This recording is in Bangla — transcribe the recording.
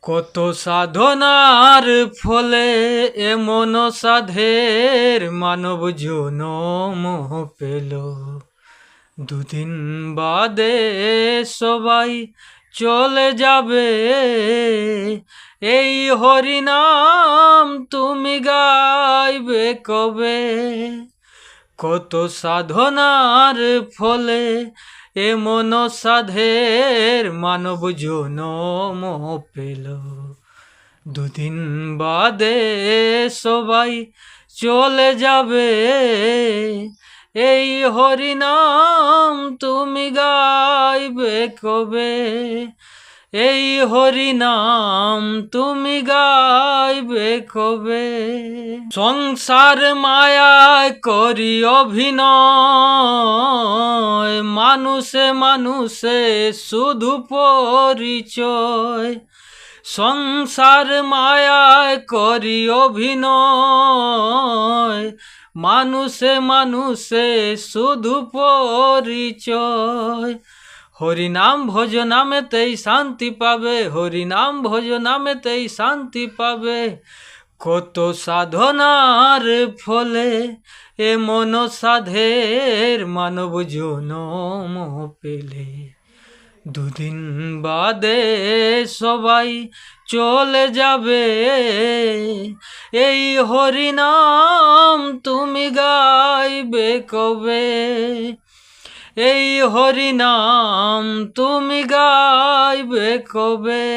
কত সাধনার ফলে এমন সাধের মানব জনম পেল। দুদিন বাদে সবাই চলে যাবে, এই হরিনাম তুমি গাইবে কবে? কত সাধনার ফলে এমন সাধের মানব জনম পেল। দুদিন বাদে সবাই চলে যাবে, এই হরিনাম তুমি গাইবে কবে? এই হরিনাম তুমি গাইবে কবে? সংসার মায়ায় করি অভিনয়, মানুষে মানুষে শুধু পরিচয়। সংসার মায়ায় করি অভিনয়, মানুষে মানুষে শুধু পরিচয়। হরিনাম ভজ নামেতেই শান্তি পাবে, হরিনাম ভজ নামেতেই শান্তি পাবে। কত সাধনার ফলে এমন সাধের মানব জনম পেলে। দুদিন বাদে সবাই চলে যাবে, এই হরিনাম তুমি গাইবে কবে? এই হরিনাম তুমি গাইবে কবে?